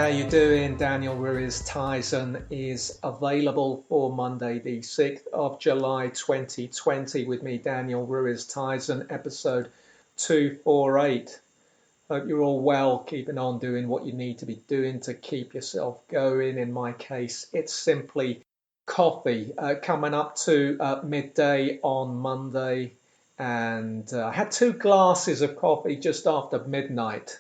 how you doing? Daniel Ruiz Tizon is available for Monday the 6th of July 2020 with me, Daniel Ruiz Tizon, episode 248. Hope you're all well, keeping on doing what you need to be doing to keep yourself going. In my case, it's simply coffee. Coming up to midday on Monday, and I had 2 glasses of coffee just after midnight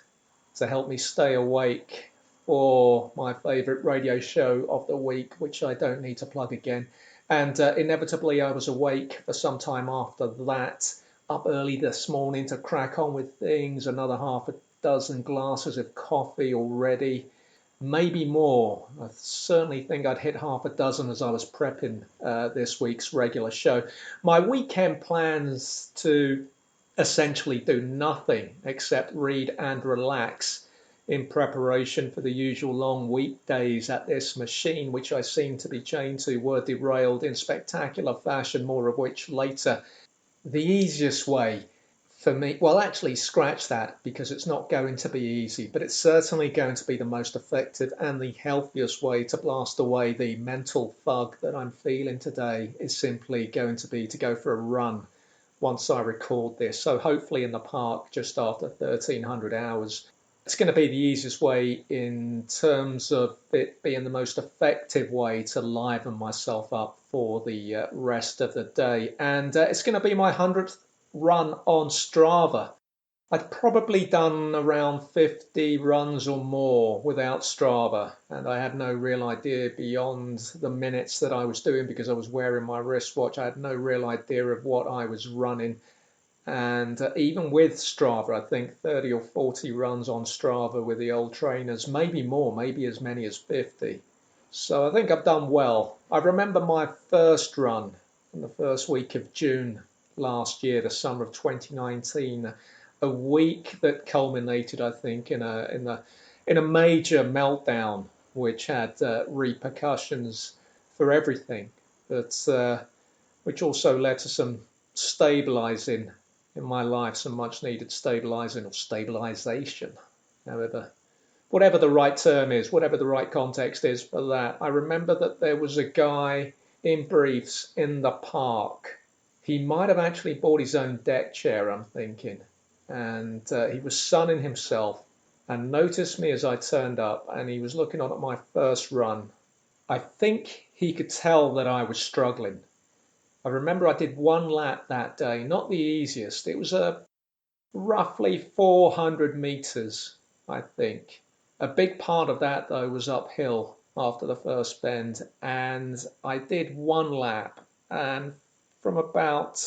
to help me stay awake for my favourite radio show of the week, which I don't need to plug again. And inevitably I was awake for some time after that, up early this morning to crack on with things, another half a dozen glasses of coffee already, maybe more. I certainly think I'd hit half a dozen as I was prepping this week's regular show. My weekend plans to essentially do nothing except read and relax in preparation for the usual long weekdays at this machine, which I seem to be chained to, were derailed in spectacular fashion, more of which later. The easiest way for me, well, actually scratch that, because it's not going to be easy, but it's certainly going to be the most effective and the healthiest way to blast away the mental fog that I'm feeling today is simply going to be to go for a run once I record this. So hopefully in the park just after 1300 hours. It's going to be the easiest way in terms of it being the most effective way to liven myself up for the rest of the day. And it's going to be my 100th run on Strava. I'd probably done around 50 runs or more without Strava, and I had no real idea beyond the minutes that I was doing because I was wearing my wristwatch. I had no real idea of what I was running. And even with Strava, I think 30 or 40 runs on Strava with the old trainers, maybe more, maybe as many as 50. So I think I've done well. I remember my first run in the first week of June last year, the summer of 2019, a week that culminated, I think, in a major meltdown, which had repercussions for everything, but which also led to some stabilizing in my life, some much needed stabilizing or stabilization, however, whatever the right term is, whatever the right context is for that. I remember that there was a guy in briefs in the park. He might have actually bought his own deck chair, I'm thinking, and he was sunning himself and noticed me as I turned up, and he was looking on at my first run. I think he could tell that I was struggling. I remember I did 1 lap that day, not the easiest. It was roughly 400 meters, I think. A big part of that, though, was uphill after the first bend, and I did 1 lap, and from about,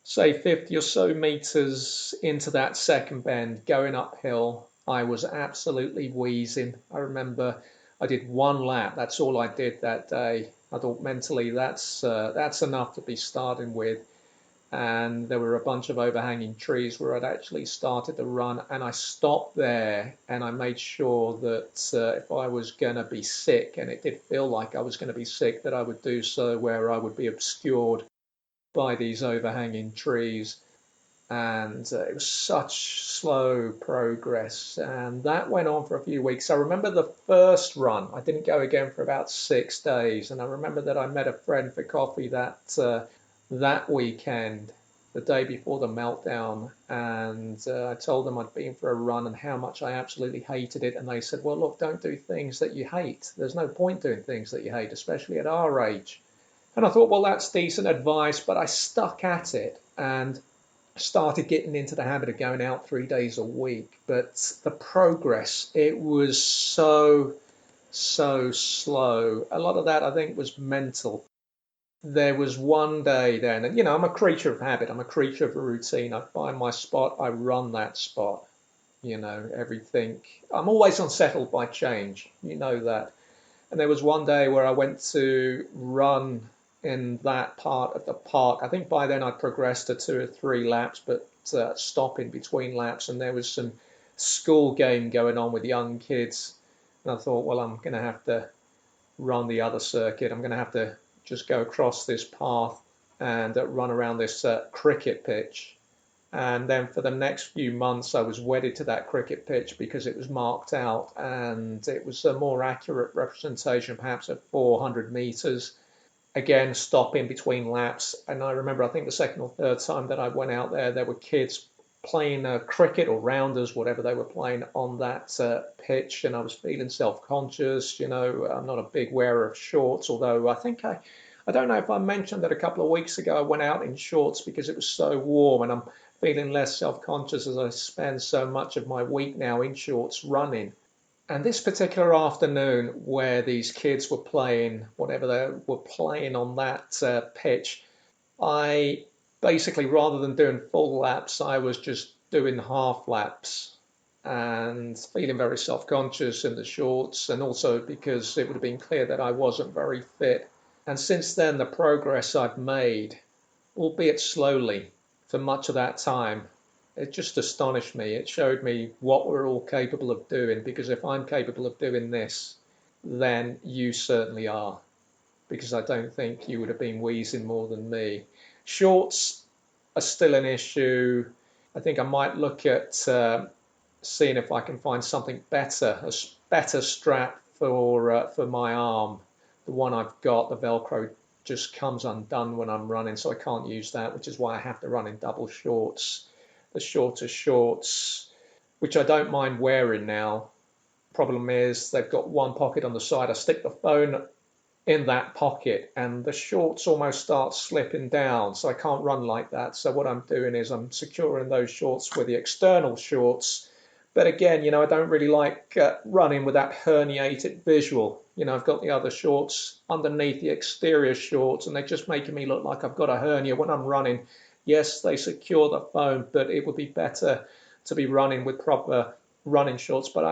say, 50 or so meters into that second bend, going uphill, I was absolutely wheezing. I remember I did 1 lap. That's all I did that day. I thought mentally that's enough to be starting with. And there were a bunch of overhanging trees where I'd actually started the run, and I stopped there and I made sure that if I was going to be sick, and it did feel like I was going to be sick, that I would do so where I would be obscured by these overhanging trees. And it was such slow progress, and that went on for a few weeks. I remember the first run, I didn't go again for about 6 days, and I remember that I met a friend for coffee that weekend, the day before the meltdown, and I told them I'd been for a run and how much I absolutely hated it, and they said, well, look, don't do things that you hate. There's no point doing things that you hate, especially at our age. And I thought, well, that's decent advice, but I stuck at it, and started getting into the habit of going out 3 days a week. But the progress, it was so slow. A lot of that, I think, was mental. There was one day then, and I'm a creature of habit, I'm a creature of a routine. I find my spot, I run that spot. Everything. I'm always unsettled by change, that. And there was one day where I went to run in that part of the park. I think by then I'd progressed to 2 or 3 laps, but stopping between laps, and there was some school game going on with young kids. And I thought, well, I'm going to have to run the other circuit. I'm going to have to just go across this path and run around this cricket pitch. And then for the next few months, I was wedded to that cricket pitch because it was marked out and it was a more accurate representation, perhaps at 400 meters. Again, stopping between laps. And I remember, I think the second or third time that I went out there, there were kids playing cricket or rounders, whatever they were playing on that pitch. And I was feeling self-conscious. I'm not a big wearer of shorts, although I don't know if I mentioned that a couple of weeks ago I went out in shorts because it was so warm, and I'm feeling less self-conscious as I spend so much of my week now in shorts running. And this particular afternoon, where these kids were playing whatever they were playing on that pitch, I basically, rather than doing full laps, I was just doing half laps and feeling very self-conscious in the shorts, and also because it would have been clear that I wasn't very fit. And since then, the progress I've made, albeit slowly, for much of that time, it just astonished me. It showed me what we're all capable of doing, because if I'm capable of doing this, then you certainly are, because I don't think you would have been wheezing more than me. Shorts are still an issue. I think I might look at seeing if I can find something better, a better strap for my arm. The one I've got, the Velcro, just comes undone when I'm running, so I can't use that, which is why I have to run in double shorts. The shorter shorts, which I don't mind wearing now. Problem is they've got one pocket on the side. I stick the phone in that pocket and the shorts almost start slipping down, so I can't run like that. So what I'm doing is I'm securing those shorts with the external shorts. But again, I don't really like running with that herniated visual. I've got the other shorts underneath the exterior shorts, and they're just making me look like I've got a hernia when I'm running. Yes, they secure the phone, but it would be better to be running with proper running shorts. But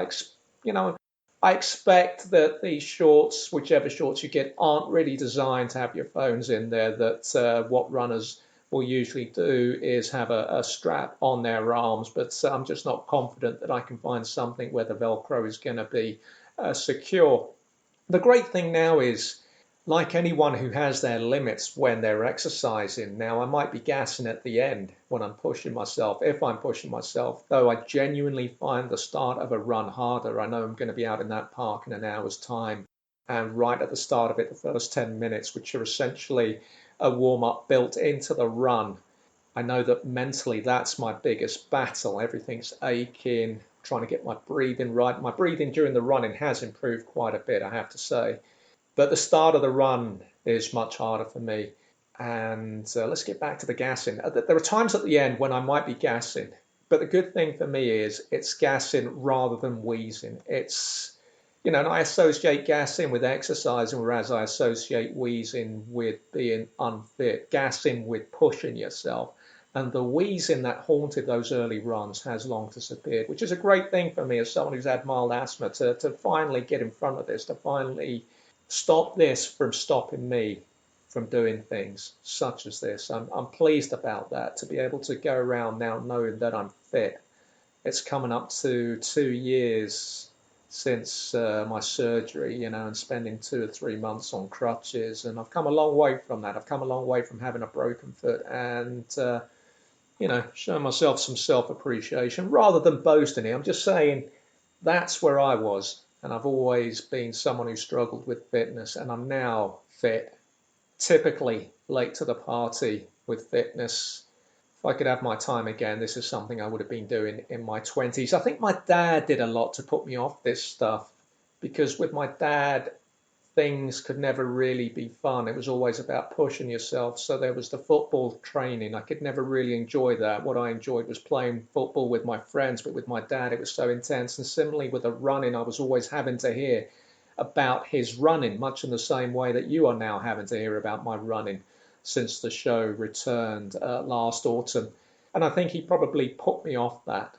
I expect that these shorts, whichever shorts you get, aren't really designed to have your phones in there. That what runners will usually do is have a strap on their arms, but I'm just not confident that I can find something where the Velcro is going to be secure. The great thing now is, like anyone who has their limits when they're exercising, now I might be gassing at the end when I'm pushing myself, if I'm pushing myself, though I genuinely find the start of a run harder. I know I'm going to be out in that park in an hour's time, and right at the start of it, the first 10 minutes, which are essentially a warm-up built into the run, I know that mentally that's my biggest battle. Everything's aching, trying to get my breathing right. My breathing during the running has improved quite a bit, I have to say. But the start of the run is much harder for me. And let's get back to the gassing. There are times at the end when I might be gassing, but the good thing for me is it's gassing rather than wheezing. And I associate gassing with exercising, whereas I associate wheezing with being unfit, gassing with pushing yourself. And the wheezing that haunted those early runs has long disappeared, which is a great thing for me as someone who's had mild asthma to finally get in front of this, to finally stop this from stopping me from doing things such as this. I'm pleased about that, to be able to go around now knowing that I'm fit. It's coming up to 2 years since my surgery, and spending 2 or 3 months on crutches. And I've come a long way from that. I've come a long way from having a broken foot and, showing myself some self-appreciation rather than boasting it. I'm just saying that's where I was. And I've always been someone who struggled with fitness, and I'm now fit, typically late to the party with fitness. If I could have my time again, this is something I would have been doing in my 20s. I think my dad did a lot to put me off this stuff, because with my dad, things could never really be fun. It was always about pushing yourself. So there was the football training. I could never really enjoy that. What I enjoyed was playing football with my friends, but with my dad, it was so intense. And similarly with the running, I was always having to hear about his running, much in the same way that you are now having to hear about my running since the show returned last autumn. And I think he probably put me off that.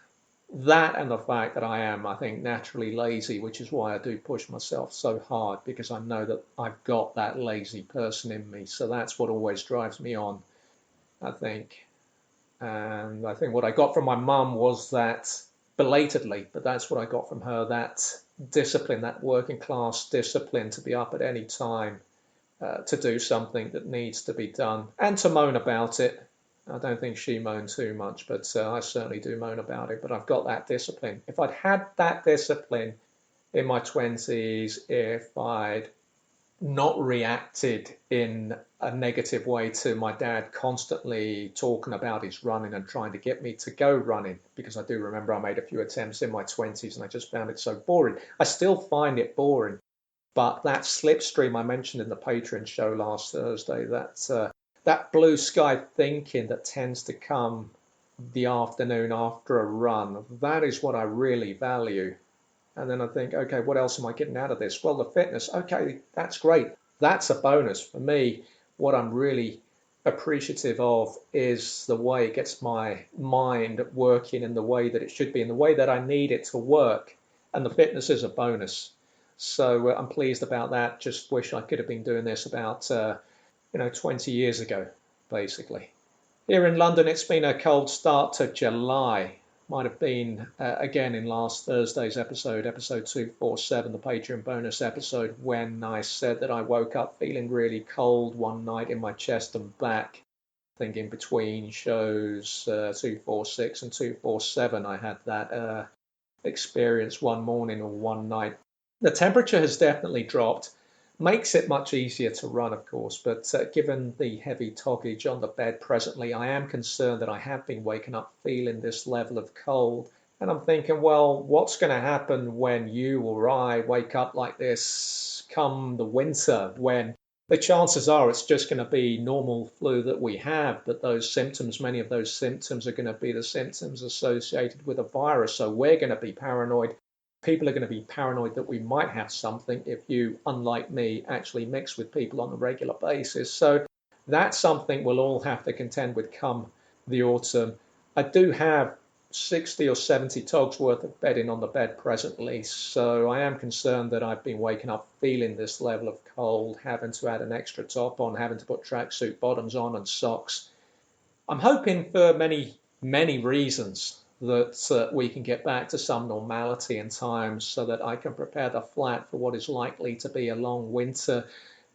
That and the fact that I think, naturally lazy, which is why I do push myself so hard, because I know that I've got that lazy person in me. So that's what always drives me on, I think. And I think what I got from my mum was that, belatedly, but that's what I got from her, that discipline, that working class discipline to be up at any time, to do something that needs to be done, and to moan about it. I don't think she moaned too much, but I certainly do moan about it. But I've got that discipline. If I'd had that discipline in my 20s, if I'd not reacted in a negative way to my dad constantly talking about his running and trying to get me to go running, because I do remember I made a few attempts in my 20s and I just found it so boring. I still find it boring, but that slipstream I mentioned in the Patron show last Thursday, that blue sky thinking that tends to come the afternoon after a run, that is what I really value. And then I think, okay, what else am I getting out of this? Well, the fitness, okay, that's great. That's a bonus. For me, what I'm really appreciative of is the way it gets my mind working in the way that it should be, in the way that I need it to work. And the fitness is a bonus. So I'm pleased about that. Just wish I could have been doing this about, 20 years ago, basically. Here in London, it's been a cold start to July. Might have been, again, in last Thursday's episode 247, the Patreon bonus episode, when I said that I woke up feeling really cold one night in my chest and back. I think in between shows 246 and 247, I had that experience one morning or one night. The temperature has definitely dropped. Makes it much easier to run, of course, but given the heavy toggage on the bed presently, I am concerned that I have been waking up feeling this level of cold. And I'm thinking, well, what's going to happen when you or I wake up like this come the winter, when the chances are it's just going to be normal flu that we have, but those symptoms, many of those symptoms are going to be the symptoms associated with a virus. So we're going to be paranoid. People are going to be paranoid that we might have something if you, unlike me, actually mix with people on a regular basis. So that's something we'll all have to contend with come the autumn. I do have 60 or 70 togs worth of bedding on the bed presently, so I am concerned that I've been waking up feeling this level of cold, having to add an extra top on, having to put tracksuit bottoms on and socks. I'm hoping for many, many reasons that we can get back to some normality in time so that I can prepare the flat for what is likely to be a long winter.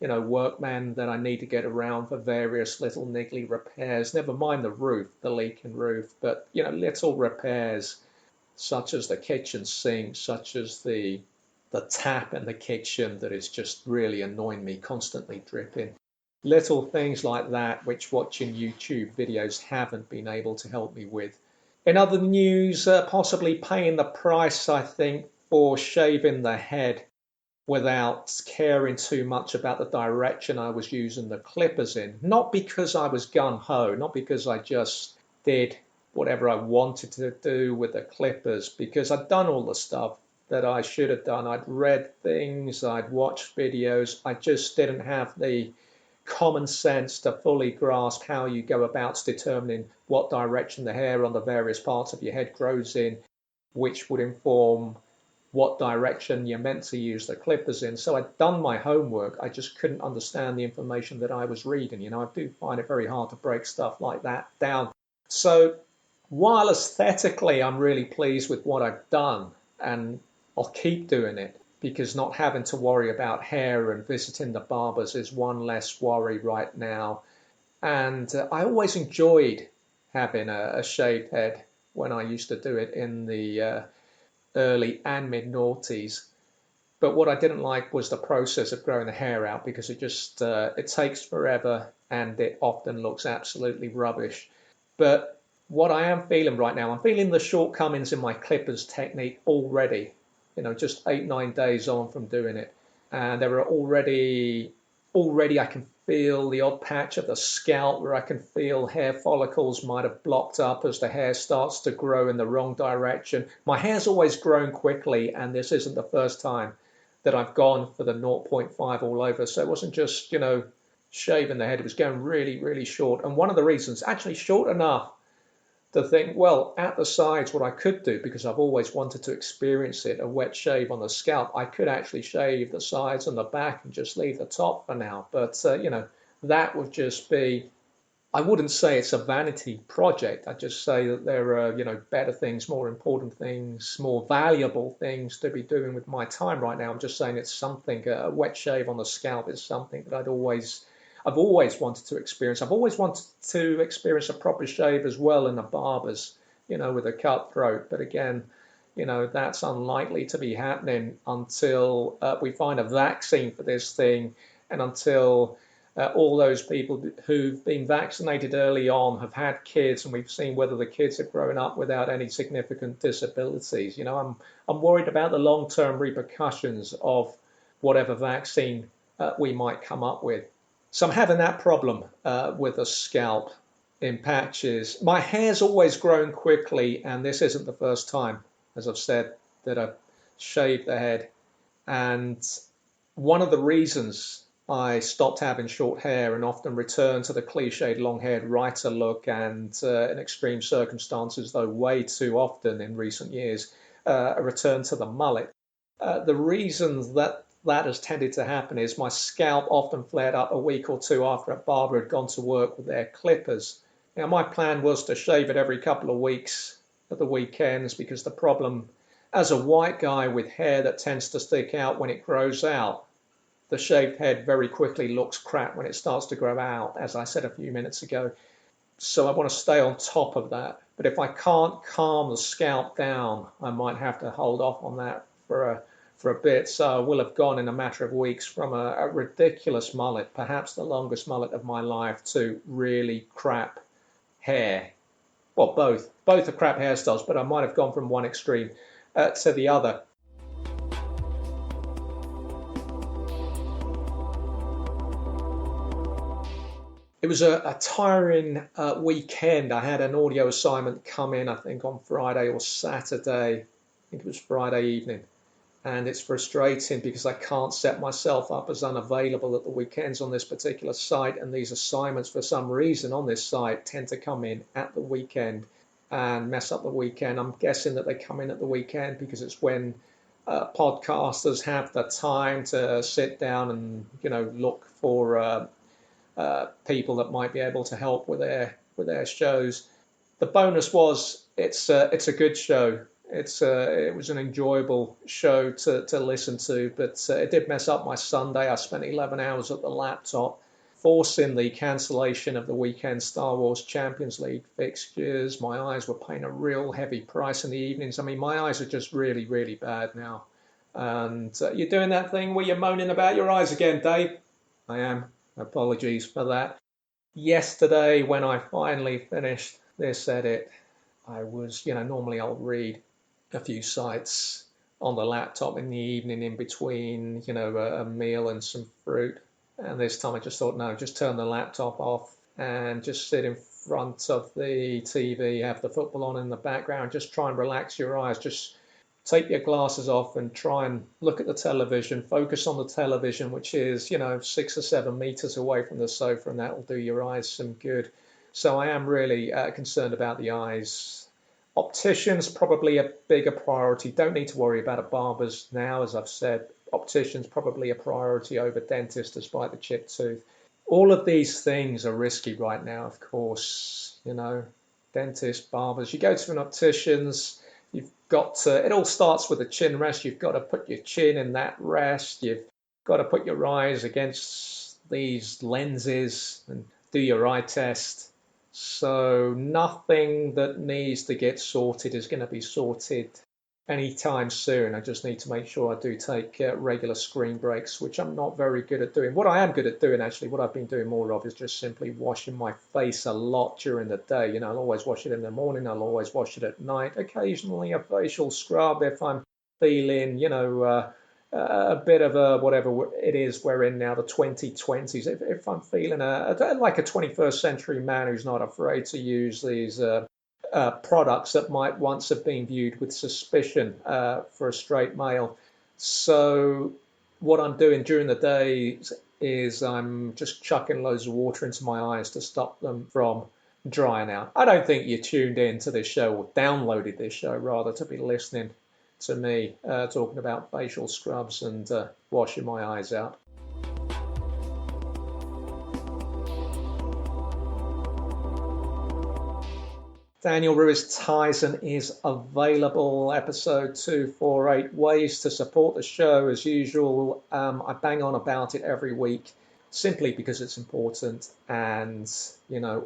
Workmen that I need to get around for various little niggly repairs. Never mind the roof, the leaking roof, but, little repairs such as the kitchen sink, such as the tap in the kitchen that is just really annoying me, constantly dripping. Little things like that, which watching YouTube videos haven't been able to help me with. In other news, possibly paying the price, I think, for shaving the head without caring too much about the direction I was using the clippers in. Not because I was gung-ho, not because I just did whatever I wanted to do with the clippers, because I'd done all the stuff that I should have done. I'd read things, I'd watched videos, I just didn't have the common sense to fully grasp how you go about determining what direction the hair on the various parts of your head grows in, which would inform what direction you're meant to use the clippers in. So I'd done my homework. I just couldn't understand the information that I was reading. I do find it very hard to break stuff like that down. So while aesthetically I'm really pleased with what I've done, and I'll keep doing it, because not having to worry about hair and visiting the barbers is one less worry right now. And I always enjoyed having a shaved head when I used to do it in the early and mid noughties. But what I didn't like was the process of growing the hair out, because it takes forever and it often looks absolutely rubbish. But what I am feeling right now, I'm feeling the shortcomings in my clippers technique already. Just 8-9 days on from doing it, and there are already I can feel the odd patch of the scalp where I can feel hair follicles might have blocked up as the hair starts to grow in the wrong direction. My hair's always grown quickly, and this isn't the first time that I've gone for the 0.5 all over. So it wasn't just shaving the head; it was going really, really short. And one of the reasons, actually short enough to think, well, at the sides, what I could do, because I've always wanted to experience it, a wet shave on the scalp, I could actually shave the sides and the back and just leave the top for now. But, that would just be, I wouldn't say it's a vanity project. I'd just say that there are, better things, more important things, more valuable things to be doing with my time right now. I'm just saying it's something, a wet shave on the scalp is something that I've always wanted to experience. I've always wanted to experience a proper shave as well in a barber's, with a cutthroat. But again, that's unlikely to be happening until we find a vaccine for this thing, and until all those people who've been vaccinated early on have had kids, and we've seen whether the kids have grown up without any significant disabilities. I'm worried about the long-term repercussions of whatever vaccine we might come up with. So I'm having that problem with the scalp in patches. My hair's always grown quickly, and this isn't the first time, as I've said, that I've shaved the head. And one of the reasons I stopped having short hair and often returned to the cliched long-haired writer look, and in extreme circumstances, though way too often in recent years, a return to the mullet. The reason that has tended to happen is my scalp often flared up a week or two after a barber had gone to work with their clippers. Now, my plan was to shave it every couple of weeks at the weekends, because the problem, as a white guy with hair that tends to stick out when it grows out, the shaved head very quickly looks crap when it starts to grow out, as I said a few minutes ago. So I want to stay on top of that. But if I can't calm the scalp down, I might have to hold off on that for a bit. So I will have gone in a matter of weeks from a ridiculous mullet, perhaps the longest mullet of my life, to really crap hair. Well, both are crap hairstyles, but I might have gone from one extreme to the other. It was a tiring weekend. I had an audio assignment come in, I think on Friday or Saturday. I think it was Friday evening. And it's frustrating because I can't set myself up as unavailable at the weekends on this particular site. And these assignments, for some reason on this site, tend to come in at the weekend and mess up the weekend. I'm guessing that they come in at the weekend because it's when podcasters have the time to sit down and, look for people that might be able to help with their shows. The bonus was it's a good show. It was an enjoyable show to listen to, but it did mess up my Sunday. I spent 11 hours at the laptop, forcing the cancellation of the weekend Star Wars Champions League fixtures. My eyes were paying a real heavy price in the evenings. I mean, my eyes are just really, really bad now. And you're doing that thing where you're moaning about your eyes again, Dave? I am. Apologies for that. Yesterday, when I finally finished this edit, I was, normally I'll read a few sites on the laptop in the evening in between, a meal and some fruit. And this time I just thought, no, just turn the laptop off and just sit in front of the TV, have the football on in the background, just try and relax your eyes, just take your glasses off and try and look at the television, focus on the television, which is, 6 or 7 meters away from the sofa, and that will do your eyes some good. So I am really concerned about the eyes. Opticians, probably a bigger priority. Don't need to worry about a barber's now, as I've said. Opticians, probably a priority over dentists, despite the chipped tooth. All of these things are risky right now, of course. Dentists, barbers. You go to an optician's, you've got to, it all starts with a chin rest. You've got to put your chin in that rest. You've got to put your eyes against these lenses and do your eye test. So nothing that needs to get sorted is going to be sorted anytime soon. I just need to make sure I do take regular screen breaks, which I'm not very good at doing. What I am good at doing, actually, what I've been doing more of, is just simply washing my face a lot during the day. I'll always wash it in the morning. I'll always wash it at night. Occasionally a facial scrub if I'm feeling, a bit of a whatever it is we're in now, the 2020s. If I'm feeling like a 21st century man who's not afraid to use these products that might once have been viewed with suspicion for a straight male. So what I'm doing during the day is I'm just chucking loads of water into my eyes to stop them from drying out. I don't think you tuned in to this show or downloaded this show rather to be listening to me talking about facial scrubs and washing my eyes out. Daniel Ruiz Tizon is available, episode 248, ways to support the show. As usual, I bang on about it every week simply because it's important. And,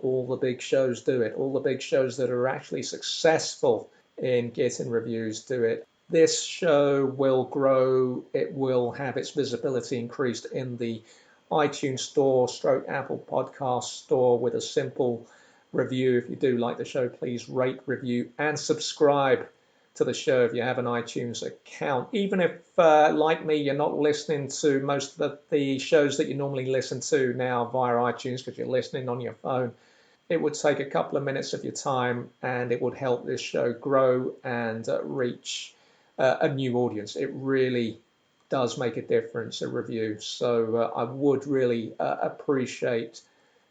all the big shows do it. All the big shows that are actually successful in getting reviews do it. This show will grow. It will have its visibility increased in the iTunes store, stroke Apple Podcast store with a simple review. If you do like the show, please rate, review, and subscribe to the show if you have an iTunes account. Even if, like me, you're not listening to most of the shows that you normally listen to now via iTunes because you're listening on your phone, it would take a couple of minutes of your time and it would help this show grow and reach a new audience. It really does make a difference, a review. So I would really appreciate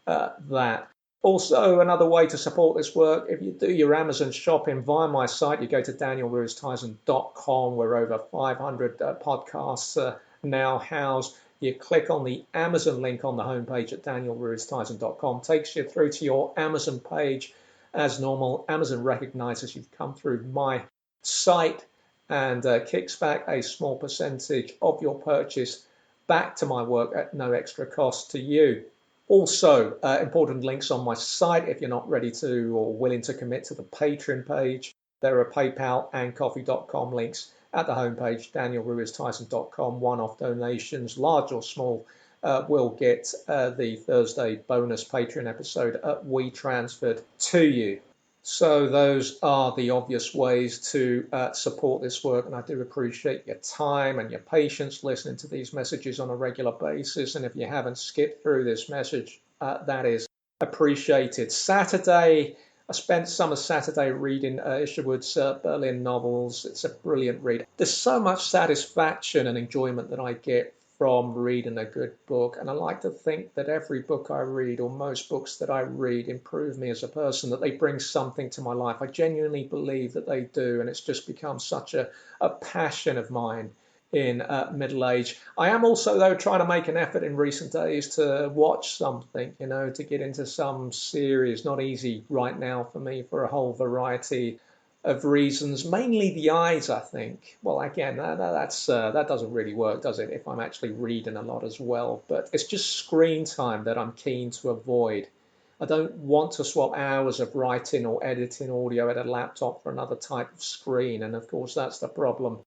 that. Also, another way to support this work, if you do your Amazon shopping via my site, you go to danielruiztizon.com, where over 500 podcasts now housed. You click on the Amazon link on the homepage at danielruiztizon.com, takes you through to your Amazon page. As normal, Amazon recognizes you've come through my site and kicks back a small percentage of your purchase back to my work at no extra cost to you. Also, important links on my site if you're not ready to or willing to commit to the Patron page. There are PayPal and coffee.com links at the homepage, danielruiztizon.com. One-off donations, large or small, will get the Thursday bonus Patreon episode we transferred to you. So those are the obvious ways to support this work, and I do appreciate your time and your patience listening to these messages on a regular basis. And if you haven't skipped through this message, that is appreciated. Saturday, I spent summer Saturday reading Isherwood's Berlin novels. It's a brilliant read. There's so much satisfaction and enjoyment that I get from reading a good book, and I like to think that every book I read, or most books that I read, improve me as a person, that they bring something to my life. I genuinely believe that they do, and it's just become such a passion of mine in middle age. I am also, though, trying to make an effort in recent days to watch something, to get into some series. Not easy right now for me for a whole variety of reasons, mainly the eyes, I think. Well, again, that doesn't really work, does it, if I'm actually reading a lot as well? But it's just screen time that I'm keen to avoid. I don't want to swap hours of writing or editing audio at a laptop for another type of screen, and of course that's the problem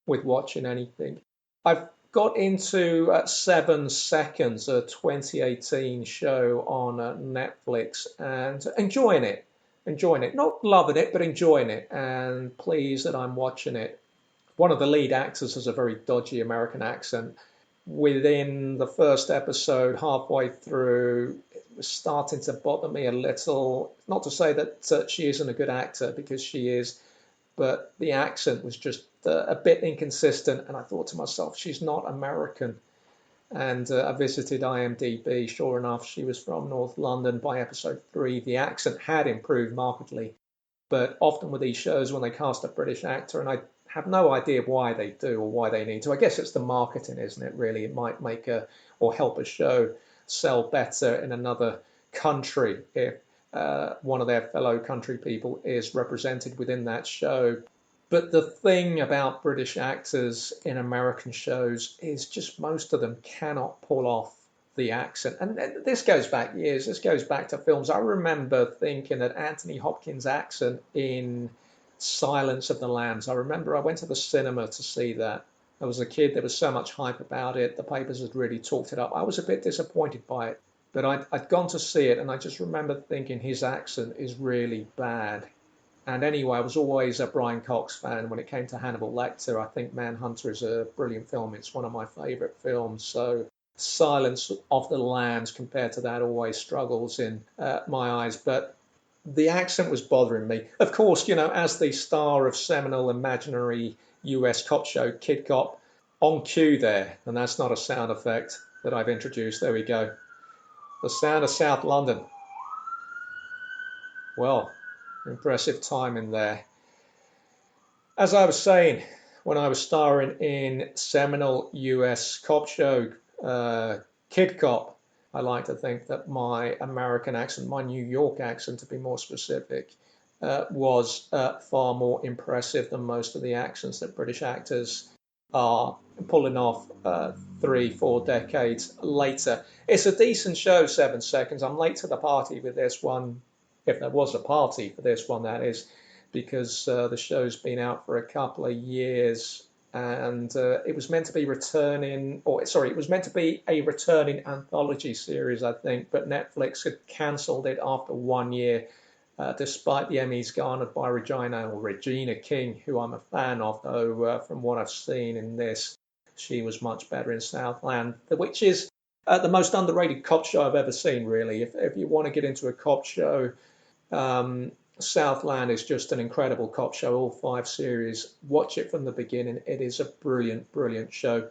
with watching anything. I've got into 7 Seconds, a 2018 show on Netflix, and enjoying it. Not loving it, but enjoying it, and pleased that I'm watching it. One of the lead actors has a very dodgy American accent. Within the first episode, halfway through, it was starting to bother me a little. Not to say that she isn't a good actor, because she is, but the accent was just a bit inconsistent, and I thought to myself, she's not American. And I visited IMDb. Sure enough, she was from North London. By episode 3, the accent had improved markedly. But often with these shows, when they cast a British actor, and I have no idea why they do or why they need to. I guess it's the marketing, isn't it, really? It might make or help a show sell better in another country if one of their fellow country people is represented within that show. But the thing about British actors in American shows is just most of them cannot pull off the accent. And this goes back years. This goes back to films. I remember thinking that Anthony Hopkins' accent in Silence of the Lambs, I remember I went to the cinema to see that. I was a kid. There was so much hype about it. The papers had really talked it up. I was a bit disappointed by it. But I'd gone to see it, and I just remember thinking his accent is really bad. And anyway, I was always a Brian Cox fan when it came to Hannibal Lecter. I think Manhunter is a brilliant film. It's one of my favourite films. So Silence of the Lambs compared to that always struggles in my eyes. But the accent was bothering me. Of course, as the star of seminal imaginary US cop show Kid Cop, on cue there, and that's not a sound effect that I've introduced. There we go. The sound of South London. Well, impressive timing there. As I was saying, when I was starring in seminal US cop show Kid Cop, I like to think that my American accent, my New York accent to be more specific, was far more impressive than most of the accents that British actors are pulling off 3, 4 decades later. It's a decent show, 7 Seconds. I'm late to the party with this one, if there was a party for this one, that is, because the show's been out for a couple of years, and it was meant to be it was meant to be a returning anthology series, I think, but Netflix had cancelled it after 1 year, despite the Emmys garnered by Regina King, who I'm a fan of, though from what I've seen in this, she was much better in Southland, which is the most underrated cop show I've ever seen, really. If you want to get into a cop show, Southland is just an incredible cop show, all 5 series. Watch it from the beginning. It is a brilliant, brilliant show.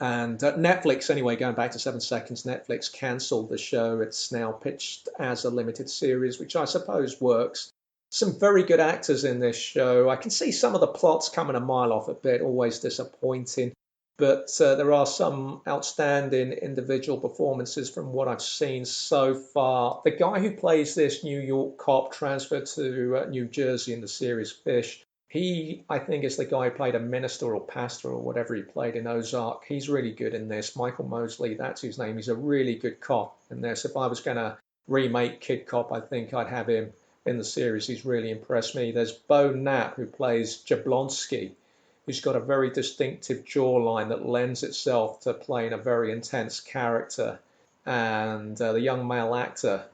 And Netflix, anyway, going back to 7 Seconds, Netflix cancelled the show. It's now pitched as a limited series, which I suppose works. Some very good actors in this show. I can see some of the plots coming a mile off a bit, always disappointing. But there are some outstanding individual performances from what I've seen so far. The guy who plays this New York cop transferred to New Jersey in the series Fish, he, I think, is the guy who played a minister or pastor or whatever he played in Ozark. He's really good in this. Michael Mosley, that's his name. He's a really good cop in this. If I was going to remake Kid Cop, I think I'd have him in the series. He's really impressed me. There's Bo Knapp, who plays Jablonski, who's got a very distinctive jawline that lends itself to playing a very intense character. And the young male actor,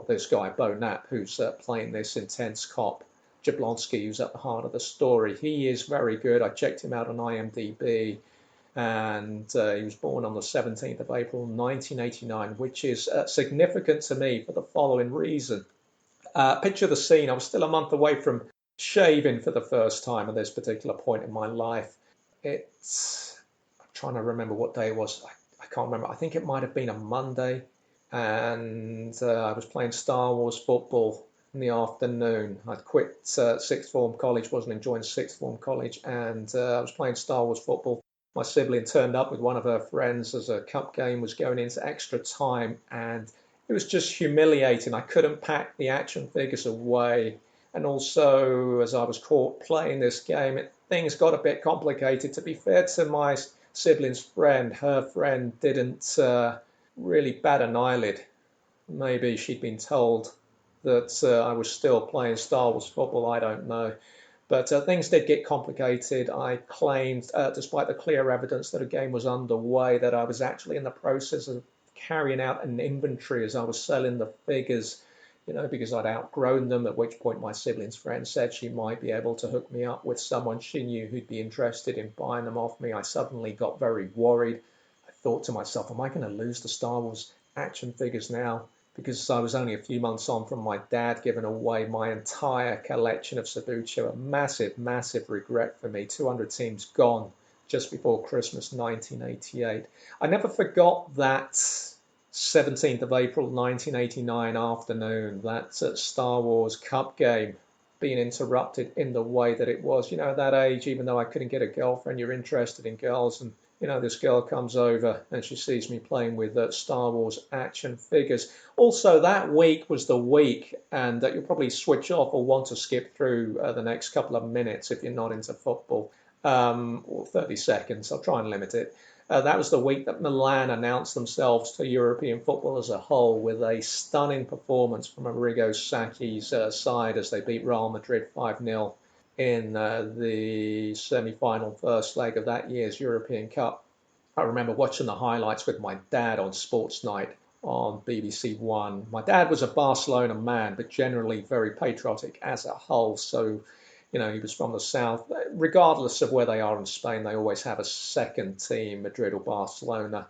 this guy, Bo Knapp, who's playing this intense cop, Jablonski, who's at the heart of the story. He is very good. I checked him out on IMDb, and he was born on the 17th of April, 1989, which is significant to me for the following reason. Picture the scene. I was still a month away from shaving for the first time at this particular point in my life. I'm trying to remember what day it was. I can't remember. I think it might have been a Monday, and I was playing Star Wars football in the afternoon. I'd quit sixth form college, wasn't enjoying sixth form college, and I was playing Star Wars football. My sibling turned up with one of her friends as a cup game was going into extra time, and it was just humiliating. I couldn't pack the action figures away. And also, as I was caught playing this game, things got a bit complicated. To be fair to my sibling's friend, her friend didn't really bat an eyelid. Maybe she'd been told that I was still playing Star Wars football, I don't know. But things did get complicated. I claimed, despite the clear evidence that a game was underway, that I was actually in the process of carrying out an inventory as I was selling the figures, because I'd outgrown them, at which point my sibling's friend said she might be able to hook me up with someone she knew who'd be interested in buying them off me. I suddenly got very worried. I thought to myself, am I going to lose the Star Wars action figures now? Because I was only a few months on from my dad giving away my entire collection of Sabucha. A massive, massive regret for me. 200 teams gone just before Christmas 1988. I never forgot that 17th of April 1989 afternoon, that Star Wars Cup game being interrupted in the way that it was. At that age, even though I couldn't get a girlfriend, you're interested in girls, and this girl comes over and she sees me playing with Star Wars action figures. Also, that week was the week, and you'll probably switch off or want to skip through the next couple of minutes if you're not into football, or 30 seconds. I'll try and limit it. That was the week that Milan announced themselves to European football as a whole with a stunning performance from Arrigo Sacchi's side as they beat Real Madrid 5-0 in the semi-final first leg of that year's European Cup. I remember watching the highlights with my dad on Sports Night on BBC One. My dad was a Barcelona man, but generally very patriotic as a whole, so he was from the south. Regardless of where they are in Spain, they always have a second team, Madrid or Barcelona,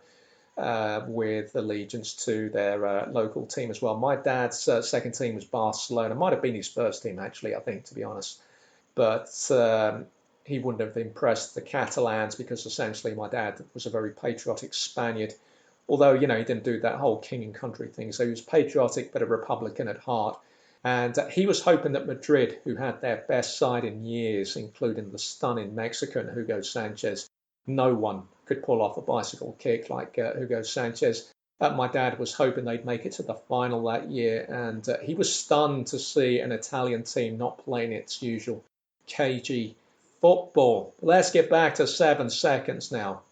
with allegiance to their local team as well. My dad's second team was Barcelona. Might have been his first team, actually, I think, to be honest. But he wouldn't have impressed the Catalans because essentially my dad was a very patriotic Spaniard. Although, he didn't do that whole king and country thing. So he was patriotic but a Republican at heart. And he was hoping that Madrid, who had their best side in years, including the stunning Mexican Hugo Sanchez, no one could pull off a bicycle kick like Hugo Sanchez. My dad was hoping they'd make it to the final that year, and he was stunned to see an Italian team not playing its usual cagey football. Let's get back to 7 seconds now.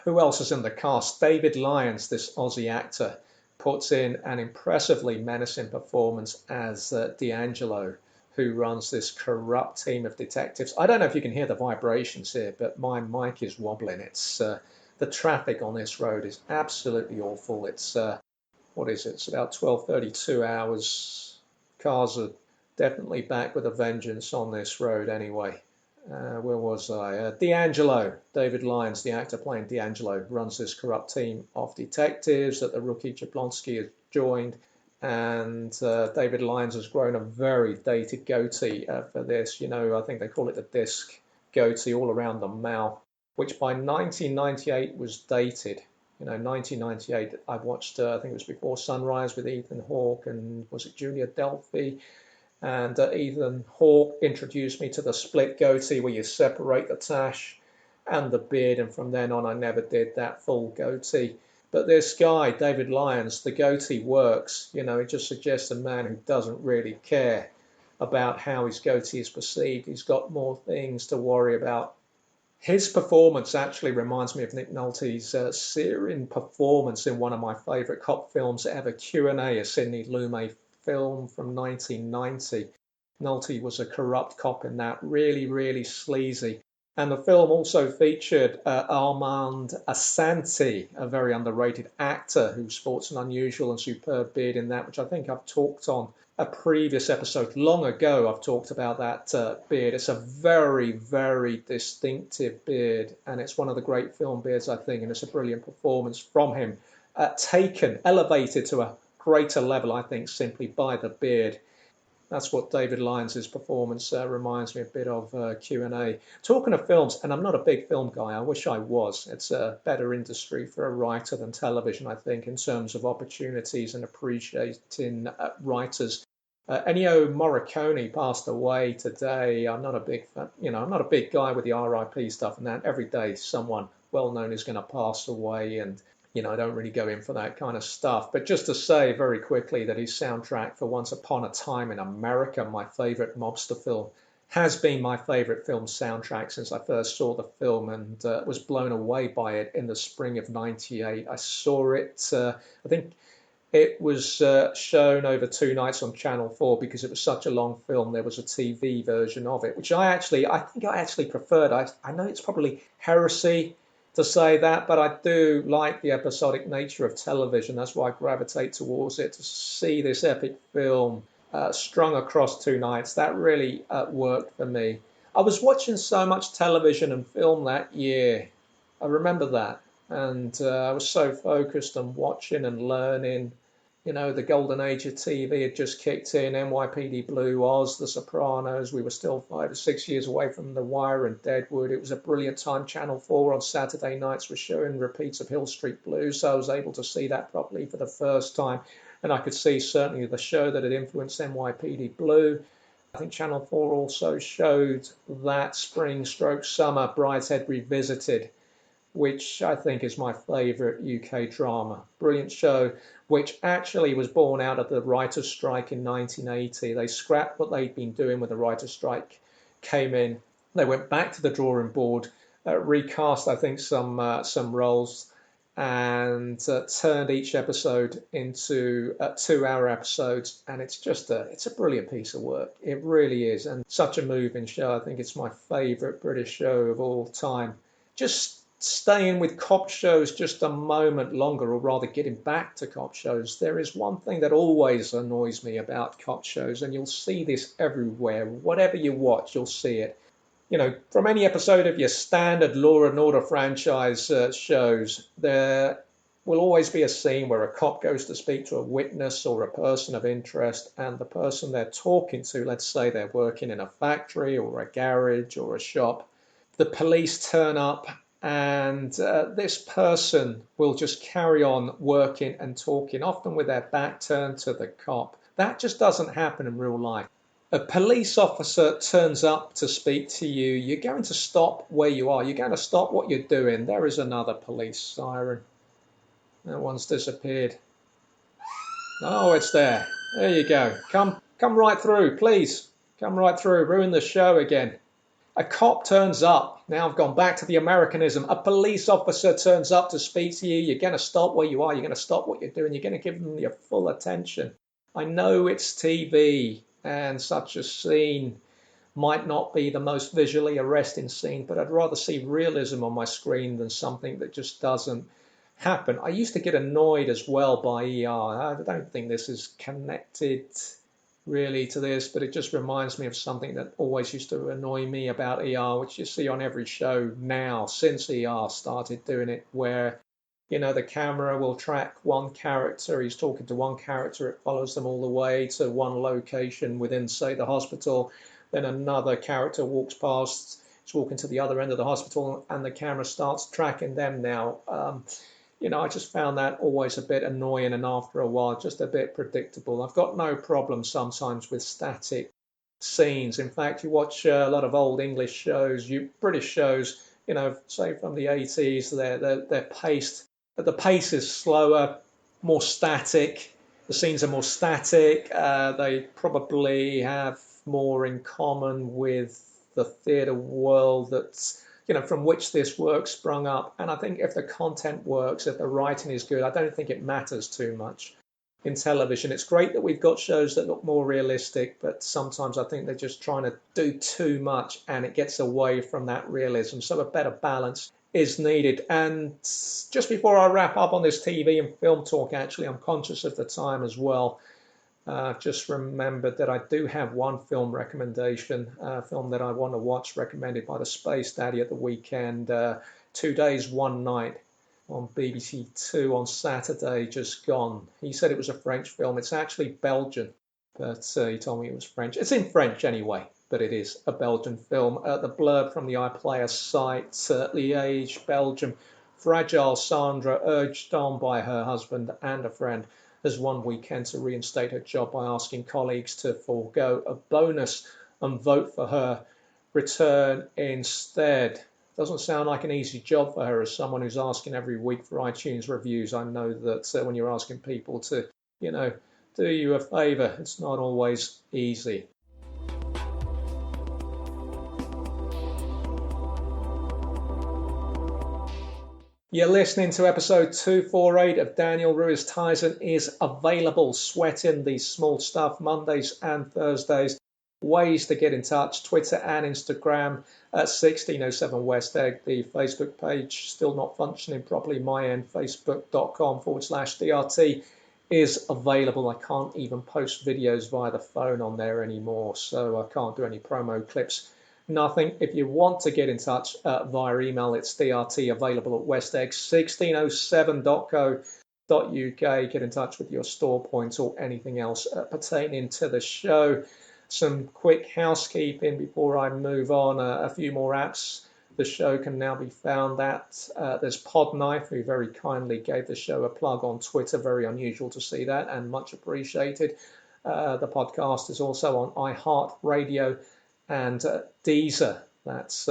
Who else is in the cast? David Lyons, this Aussie actor, puts in an impressively menacing performance as D'Angelo, who runs this corrupt team of detectives. I don't know if you can hear the vibrations here, but my mic is wobbling. It's the traffic on this road is absolutely awful. It's what is it? It's about 12:32 hours. Cars are definitely back with a vengeance on this road anyway. Where was I? D'Angelo, David Lyons, the actor playing D'Angelo, runs this corrupt team of detectives that the rookie Jablonski has joined. And David Lyons has grown a very dated goatee for this. You know, I think they call it the disc goatee all around the mouth, which by 1998 was dated. You know, 1998, I watched, I think it was Before Sunrise with Ethan Hawke and was it Julia Delphi? And Ethan Hawke introduced me to the split goatee where you separate the tash and the beard. And from then on, I never did that full goatee. But this guy, David Lyons, the goatee works. You know, it just suggests a man who doesn't really care about how his goatee is perceived. He's got more things to worry about. His performance actually reminds me of Nick Nolte's searing performance in one of my favourite cop films ever, Q&A, a Sidney Lumet film from 1990. Nolte was a corrupt cop in that, really, really sleazy. And the film also featured Armand Asante, a very underrated actor who sports an unusual and superb beard in that, which I think I've talked on a previous episode. Long ago, I've talked about that beard. It's a very, very distinctive beard, and it's one of the great film beards, I think, and it's a brilliant performance from him, taken, elevated to a greater level, I think, simply by the beard. That's what David Lyons' performance reminds me a bit of Q&A. Talking of films, and I'm not a big film guy, I wish I was. It's a better industry for a writer than television, I think, in terms of opportunities and appreciating writers. Ennio Morricone passed away today. I'm not a big fan, I'm not a big guy with the RIP stuff and that. Every day someone well-known is going to pass away, and I don't really go in for that kind of stuff. But just to say very quickly that his soundtrack for Once Upon a Time in America, my favourite mobster film, has been my favourite film soundtrack since I first saw the film and was blown away by it in the spring of '98. I saw it, I think it was shown over 2 nights on Channel 4 because it was such a long film. There was a TV version of it, which I think I actually preferred. I know it's probably heresy to say that, but I do like the episodic nature of television. That's why I gravitate towards it. To see this epic film strung across 2 nights, that really worked for me. I was watching so much television and film that year. I remember that. And I was so focused on watching and learning. The golden age of TV had just kicked in. NYPD Blue, Oz, The Sopranos. We were still 5 or 6 years away from The Wire and Deadwood. It was a brilliant time. Channel 4 on Saturday nights was showing repeats of Hill Street Blues, so I was able to see that properly for the first time. And I could see certainly the show that had influenced NYPD Blue. I think Channel 4 also showed that spring/summer Brideshead Revisited, which I think is my favourite UK drama. Brilliant show, which actually was born out of the writer's strike in 1980. They scrapped what they'd been doing when the writer's strike came in. They went back to the drawing board, recast, I think, some roles, and turned each episode into 2-hour episodes. And it's a brilliant piece of work. It really is. And such a moving show. I think it's my favourite British show of all time. Just staying with cop shows just a moment longer, or rather getting back to cop shows, there is one thing that always annoys me about cop shows, and you'll see this everywhere. Whatever you watch, you'll see it. From any episode of your standard Law and Order franchise shows, there will always be a scene where a cop goes to speak to a witness or a person of interest, and the person they're talking to, let's say they're working in a factory or a garage or a shop, the police turn up, and this person will just carry on working and talking, often with their back turned to the cop. That just doesn't happen in real life. A police officer turns up to speak to you. You're going to stop where you are. You're going to stop what you're doing. There is another police siren. That one's disappeared. Oh, it's there. There you go. Come right through, please. Come right through. Ruin the show again. A cop turns up. Now I've gone back to the Americanism. A police officer turns up to speak to you. You're going to stop where you are. You're going to stop what you're doing. You're going to give them your full attention. I know it's TV and such a scene might not be the most visually arresting scene, but I'd rather see realism on my screen than something that just doesn't happen. I used to get annoyed as well by ER. I don't think this is connected really to this, but it just reminds me of something that always used to annoy me about ER, which you see on every show now since ER started doing it, where the camera will track one character, he's talking to one character, it follows them all the way to one location within, say, the hospital, then another character walks past, he's walking to the other end of the hospital, and the camera starts tracking them now. I just found that always a bit annoying, and after a while, just a bit predictable. I've got no problem sometimes with static scenes. In fact, you watch a lot of old English shows, British shows, say from the 80s, they're paced, but the pace is slower, more static. The scenes are more static. They probably have more in common with the theatre world that's from which this work sprung up. And I think if the content works, if the writing is good, I don't think it matters too much in television. It's great that we've got shows that look more realistic, but sometimes I think they're just trying to do too much and it gets away from that realism. So a better balance is needed. And just before I wrap up on this TV and film talk, actually, I'm conscious of the time as well. Just remembered that I do have one film recommendation, a film that I want to watch, recommended by the Space Daddy at the weekend. 2 Days, 1 Night on BBC Two on Saturday, just gone. He said it was a French film. It's actually Belgian, but he told me it was French. It's in French anyway, but it is a Belgian film. The blurb from the iPlayer site, Liège, Belgium. Fragile Sandra, urged on by her husband and a friend, has one weekend to reinstate her job by asking colleagues to forego a bonus and vote for her return instead. Doesn't sound like an easy job for her as someone who's asking every week for iTunes reviews. I know that when you're asking people to, do you a favour, it's not always easy. You're listening to episode 248 of Daniel Ruiz Tizon is available. Sweating the small stuff Mondays and Thursdays. Ways to get in touch, Twitter and Instagram at 1607 West Egg. The Facebook page still not functioning properly. My end, facebook.com/DRT is available. I can't even post videos via the phone on there anymore, so I can't do any promo clips. Nothing. If you want to get in touch via email, it's DRT, available at westegg1607.co.uk. Get in touch with your store points or anything else pertaining to the show. Some quick housekeeping before I move on. A few more apps. The show can now be found at, there's Podknife, who very kindly gave the show a plug on Twitter. Very unusual to see that and much appreciated. The podcast is also on iHeartRadio and Deezer. That's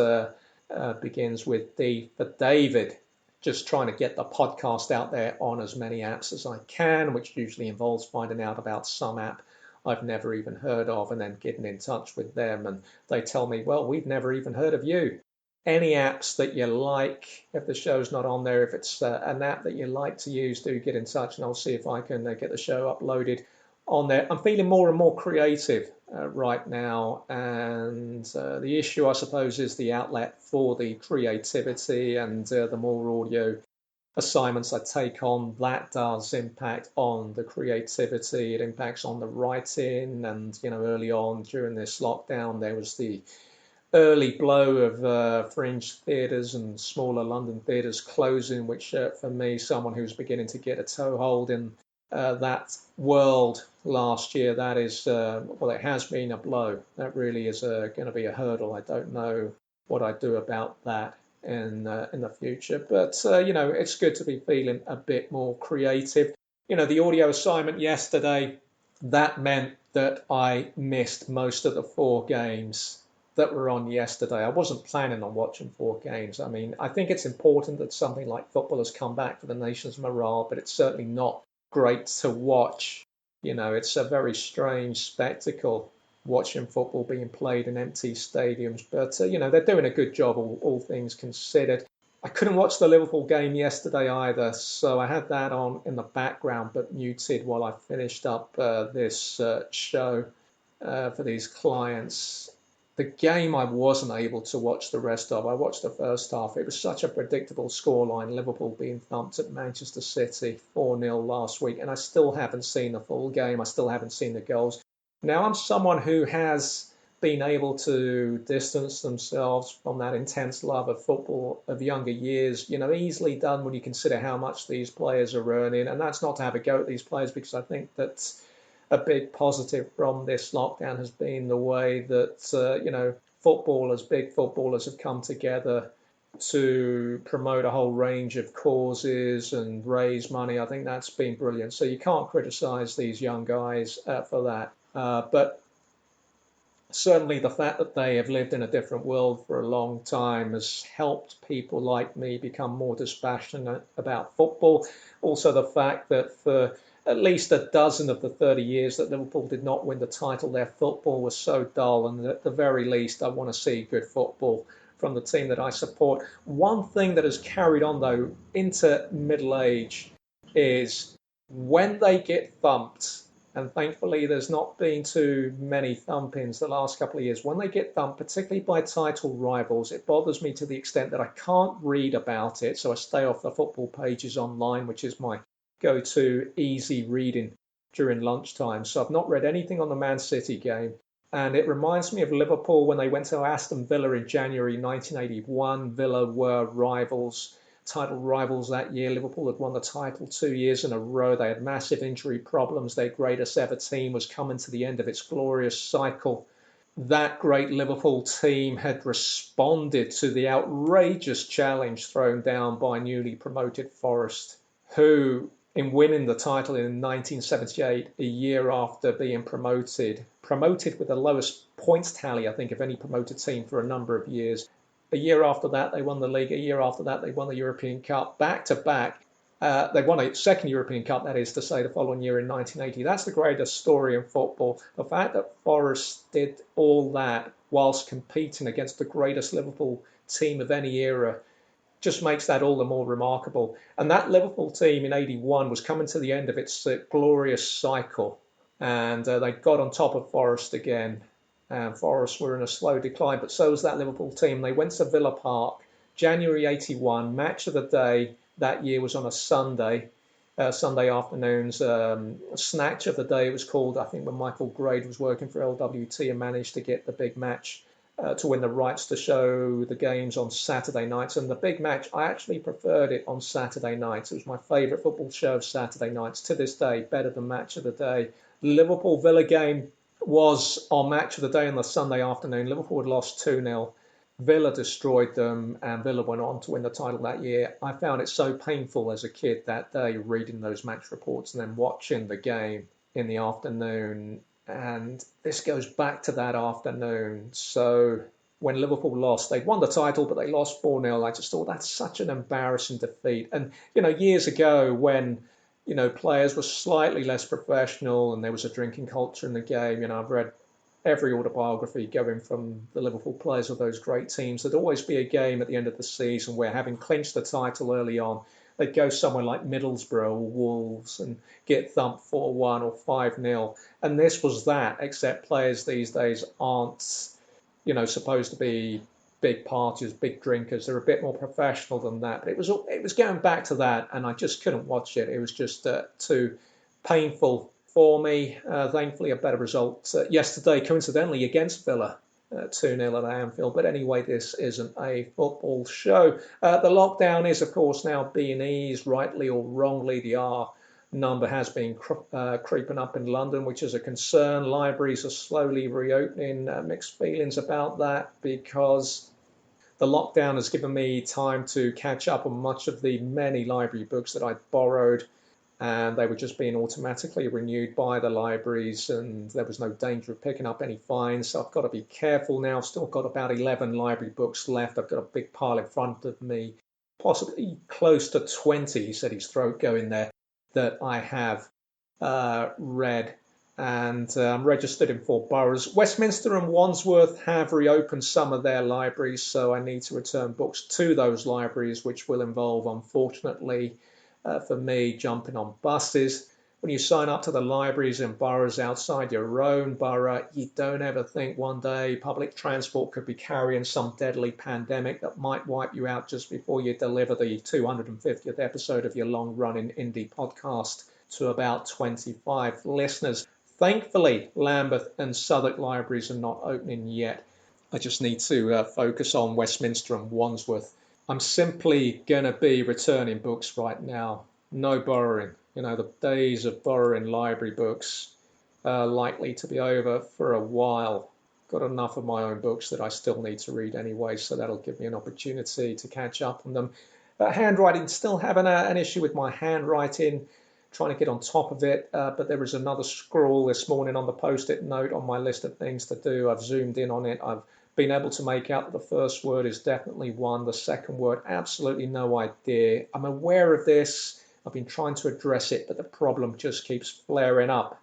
begins with D for David. Just trying to get the podcast out there on as many apps as I can, which usually involves finding out about some app I've never even heard of and then getting in touch with them. And they tell me, well, we've never even heard of you. Any apps that you like, if the show's not on there, if it's an app that you like to use, do get in touch and I'll see if I can get the show uploaded on there. I'm feeling more and more creative right now, and the issue, I suppose, is the outlet for the creativity, and the more audio assignments I take on, that does impact on the creativity. It impacts on the writing, and early on during this lockdown there was the early blow of fringe theatres and smaller London theatres closing, which for me, someone who's beginning to get a toehold in that world last year, that is, it has been a blow. That really is going to be a hurdle. I don't know what I do about that in the future, but it's good to be feeling a bit more creative. The audio assignment yesterday, that meant that I missed most of the 4 games that were on yesterday. I wasn't planning on watching 4 games. I mean, I think it's important that something like football has come back for the nation's morale, but it's certainly not great to watch. It's a very strange spectacle watching football being played in empty stadiums. But, they're doing a good job, all things considered. I couldn't watch the Liverpool game yesterday either, so I had that on in the background but muted while I finished up this show for these clients. The game I wasn't able to watch the rest of. I watched the first half. It was such a predictable scoreline, Liverpool being thumped at Manchester City 4-0 last week, and I still haven't seen the full game. I still haven't seen the goals. Now, I'm someone who has been able to distance themselves from that intense love of football of younger years, easily done when you consider how much these players are earning. And that's not to have a go at these players, because I think that a big positive from this lockdown has been the way that, footballers, big footballers, have come together to promote a whole range of causes and raise money. I think that's been brilliant. So you can't criticise these young guys for that. But certainly the fact that they have lived in a different world for a long time has helped people like me become more dispassionate about football. Also, the fact that for at least a dozen of the 30 years that Liverpool did not win the title, their football was so dull, and at the very least I want to see good football from the team that I support. One thing that has carried on, though, into middle age is when they get thumped, and thankfully there's not been too many thumpings the last couple of years. When they get thumped, particularly by title rivals, it bothers me to the extent that I can't read about it, so I stay off the football pages online, which is my go-to easy reading during lunchtime. So I've not read anything on the Man City game. And it reminds me of Liverpool when they went to Aston Villa in January 1981. Villa were title rivals that year. Liverpool had won the title 2 years in a row. They had massive injury problems. Their greatest ever team was coming to the end of its glorious cycle. That great Liverpool team had responded to the outrageous challenge thrown down by newly promoted Forest, who, in winning the title in 1978, a year after being promoted with the lowest points tally, I think, of any promoted team for a number of years. A year after that, they won the league. A year after that, they won the European Cup back to back. They won a second European Cup, that is to say, the following year in 1980. That's the greatest story in football. The fact that Forest did all that whilst competing against the greatest Liverpool team of any era just makes that all the more remarkable. And that Liverpool team in 81 was coming to the end of its glorious cycle, and they got on top of Forest again. And Forest were in a slow decline, but so was that Liverpool team. They went to Villa Park, January 81. Match of the day that year was on a Sunday afternoons. Snatch of the day, it was called, I think, when Michael Grade was working for LWT and managed to get the big match to win the rights to show the games on Saturday nights. And the big match, I actually preferred it on Saturday nights. It was my favourite football show of Saturday nights. To this day, better than Match of the Day. Liverpool-Villa game was on Match of the Day on the Sunday afternoon. Liverpool had lost 2-0. Villa destroyed them, and Villa went on to win the title that year. I found it so painful as a kid that day, reading those match reports and then watching the game in the afternoon. And this goes back to that afternoon. So when Liverpool lost, they'd won the title, but they lost 4-0. I just thought that's such an embarrassing defeat. And, years ago when, players were slightly less professional and there was a drinking culture in the game, I've read every autobiography going from the Liverpool players of those great teams. There'd always be a game at the end of the season where, having clinched the title early on, they'd go somewhere like Middlesbrough or Wolves and get thumped 4-1 or 5-0. And this was that, except players these days aren't, supposed to be big partiers, big drinkers. They're a bit more professional than that. But it was going back to that, and I just couldn't watch it. It was just too painful for me. Thankfully, a better result yesterday, coincidentally, against Villa. 2-0 at Anfield. But anyway, this isn't a football show. The lockdown is, of course, now being eased, rightly or wrongly. The R number has been creeping up in London, which is a concern. Libraries are slowly reopening. Mixed feelings about that, because the lockdown has given me time to catch up on much of the many library books that I'd borrowed, and they were just being automatically renewed by the libraries, and there was no danger of picking up any fines. So I've got to be careful now. I've still got about 11 library books left. I've got a big pile in front of me, possibly close to 20, he said his throat going there, that I have read. and I'm registered in 4 boroughs. Westminster and Wandsworth have reopened some of their libraries, so I need to return books to those libraries, which will involve, unfortunately, for me, jumping on buses. When you sign up to the libraries in boroughs outside your own borough, you don't ever think one day public transport could be carrying some deadly pandemic that might wipe you out just before you deliver the 250th episode of your long-running indie podcast to about 25 listeners. Thankfully, Lambeth and Southwark libraries are not opening yet. I just need to focus on Westminster and Wandsworth. I'm simply going to be returning books right now. No borrowing. The days of borrowing library books are likely to be over for a while. Got enough of my own books that I still need to read anyway, so that'll give me an opportunity to catch up on them. Handwriting, still having an issue with my handwriting. Trying to get on top of it, but there was another scrawl this morning on the post-it note on my list of things to do. I've zoomed in on it. I've been able to make out that the first word is definitely one. The second word, absolutely no idea. I'm aware of this. I've been trying to address it, but the problem just keeps flaring up.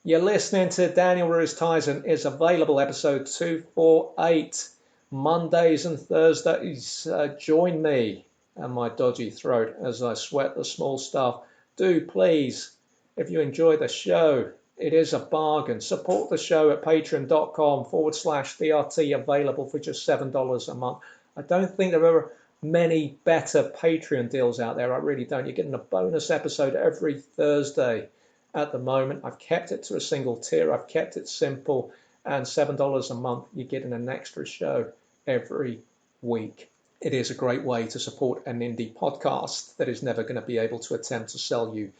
You're listening to Daniel Ruiz Tizon is available, episode 248. Mondays and Thursdays, join me and my dodgy throat as I sweat the small stuff. Do please, if you enjoy the show, it is a bargain. Support the show at patreon.com/DRT, available for just $7 a month. I don't think there are many better Patreon deals out there. I really don't. You're getting a bonus episode every Thursday at the moment. I've kept it to a single tier. I've kept it simple. And $7 a month, you're getting an extra show every week. It is a great way to support an indie podcast that is never going to be able to attempt to sell you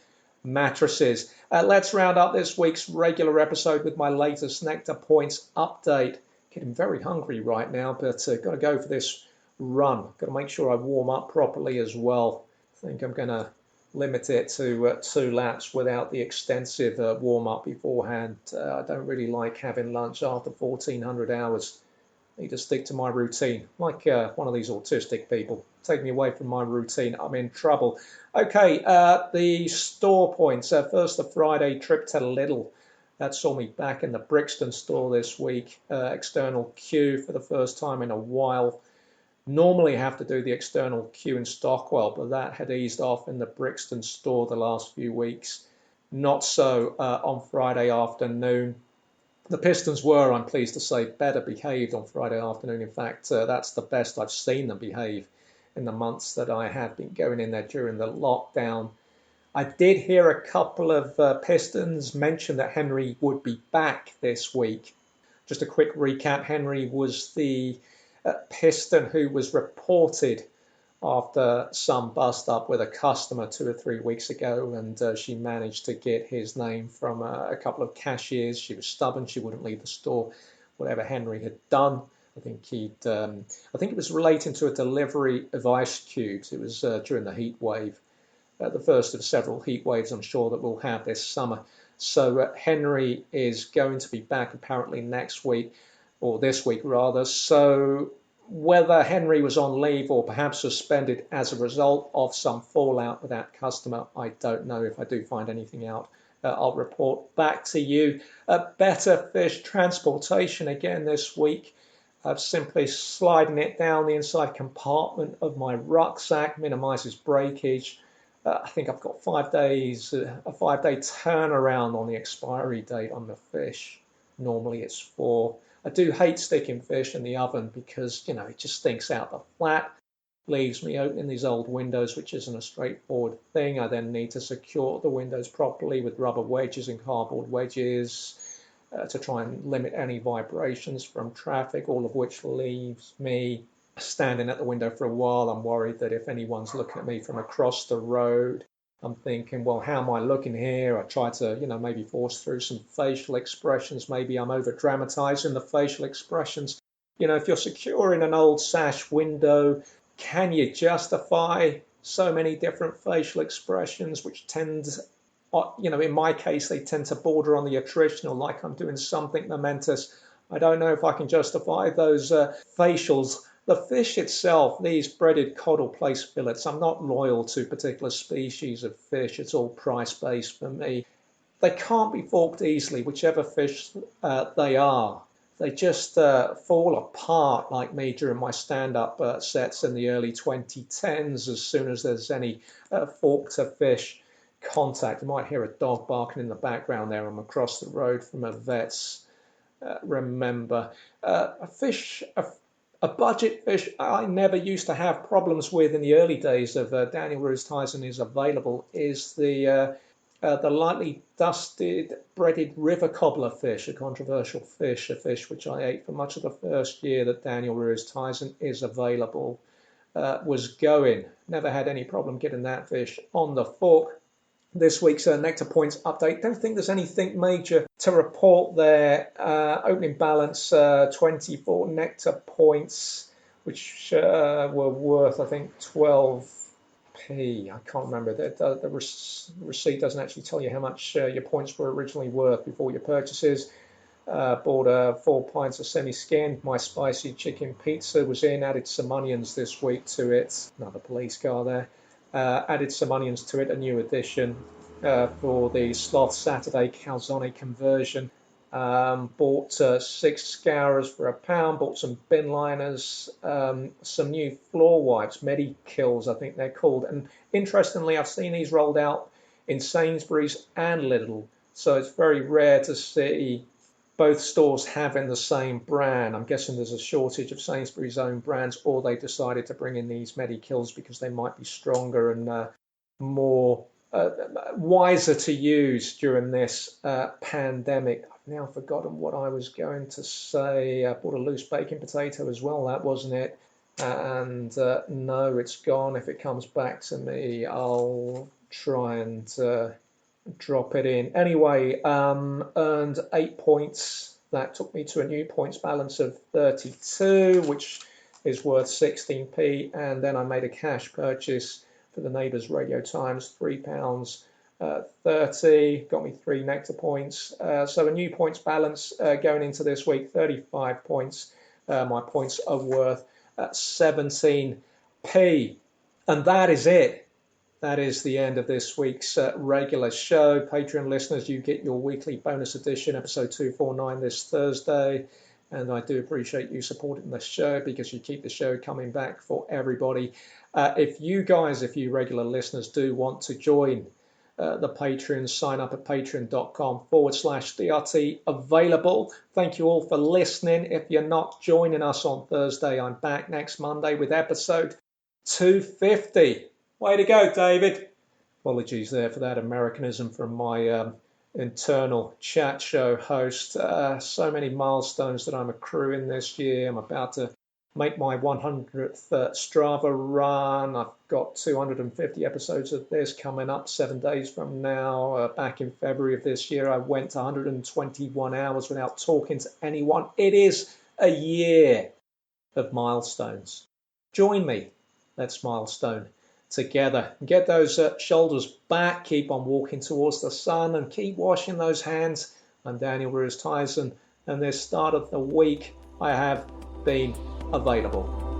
mattresses. Let's round up this week's regular episode with my latest Nectar Points update. Getting very hungry right now, but got to go for this run. Got to make sure I warm up properly as well. I think I'm going to limit it to 2 laps without the extensive warm-up beforehand. I don't really like having lunch after 1400 hours. I need to stick to my routine, like one of these autistic people. Take me away from my routine, I'm in trouble. Okay, the store points. First, the Friday trip to Lidl. That saw me back in the Brixton store this week. External queue for the first time in a while. Normally have to do the external queue in Stockwell, but that had eased off in the Brixton store the last few weeks. Not so on Friday afternoon. The Pistons were, I'm pleased to say, better behaved on Friday afternoon. In fact, that's the best I've seen them behave in the months that I have been going in there during the lockdown. I did hear a couple of Pistons mention that Henry would be back this week. Just a quick recap, Henry was the Piston who was reported after some bust up with a customer 2 or 3 weeks ago, and she managed to get his name from a couple of cashiers. She was stubborn, she wouldn't leave the store, whatever Henry had done. I think it was relating to a delivery of ice cubes. It was during the heat wave, the first of several heat waves I'm sure that we'll have this summer. So Henry is going to be back apparently next week, or this week rather. So whether Henry was on leave or perhaps suspended as a result of some fallout with that customer, I don't know. If I do find anything out, I'll report back to you. Better fish transportation again this week. I'm simply sliding it down the inside compartment of my rucksack, minimises breakage. I think I've got 5 days, a 5-day turnaround on the expiry date on the fish. Normally it's 4. I do hate sticking fish in the oven because, it just stinks out the flat, leaves me opening these old windows, which isn't a straightforward thing. I then need to secure the windows properly with rubber wedges and cardboard wedges to try and limit any vibrations from traffic, all of which leaves me standing at the window for a while. I'm worried that if anyone's looking at me from across the road, I'm thinking, well, how am I looking here? I try to, maybe force through some facial expressions. Maybe I'm over-dramatizing the facial expressions. If you're securing an old sash window, can you justify so many different facial expressions, which tend, in my case, they tend to border on the attritional, like I'm doing something momentous. I don't know if I can justify those facials The fish itself, these breaded cod or place fillets, I'm not loyal to particular species of fish. It's all price-based for me. They can't be forked easily, whichever fish they are. They just fall apart like me during my stand-up sets in the early 2010s as soon as there's any fork-to-fish contact. You might hear a dog barking in the background there. I'm across the road from a vet's. Remember, a budget fish I never used to have problems with in the early days of Daniel Ruiz Tizon is available is the lightly dusted breaded river cobbler fish, a controversial fish, a fish which I ate for much of the first year that Daniel Ruiz Tizon is available, was going. Never had any problem getting that fish on the fork. This week's Nectar Points update. Don't think there's anything major to report there. Opening balance 24 Nectar Points, which were worth, I think, 12p. I can't remember. The receipt doesn't actually tell you how much your points were originally worth before your purchases. Bought 4 pints of semi-skinned. My spicy chicken pizza was in. Added some onions this week to it. Another police car there. Added some onions to it, a new addition for the Sloth Saturday calzone conversion. Bought 6 scourers for £1, bought some bin liners, some new floor wipes, Medi-Kills I think they're called. And interestingly, I've seen these rolled out in Sainsbury's and Lidl, so it's very rare to see both stores having the same brand. I'm guessing there's a shortage of Sainsbury's own brands, or they decided to bring in these Medi-Kills because they might be stronger and more wiser to use during this pandemic. I've now forgotten what I was going to say. I bought a loose baking potato as well, that wasn't it? And no, it's gone. If it comes back to me, I'll try and drop it in. Anyway, earned 8 points. That took me to a new points balance of 32, which is worth 16p. And then I made a cash purchase for the Neighbours Radio Times, £3.30. Got me 3 Nectar Points. So a new points balance going into this week, 35 points. My points are worth 17p. And that is it. That is the end of this week's regular show. Patreon listeners, you get your weekly bonus edition, episode 249 this Thursday. And I do appreciate you supporting the show because you keep the show coming back for everybody. If you regular listeners, do want to join the Patreon, sign up at patreon.com/DRT available. Thank you all for listening. If you're not joining us on Thursday, I'm back next Monday with episode 250. Way to go, David. Apologies there for that Americanism from my internal chat show host. So many milestones that I'm accruing this year. I'm about to make my 100th Strava run. I've got 250 episodes of this coming up 7 days from now. Back in February of this year, I went to 121 hours without talking to anyone. It is a year of milestones. Join me. Let's milestone together. Get those shoulders back, keep on walking towards the sun, and keep washing those hands. I'm Daniel Ruiz Tizon, and this start of the week I have been available.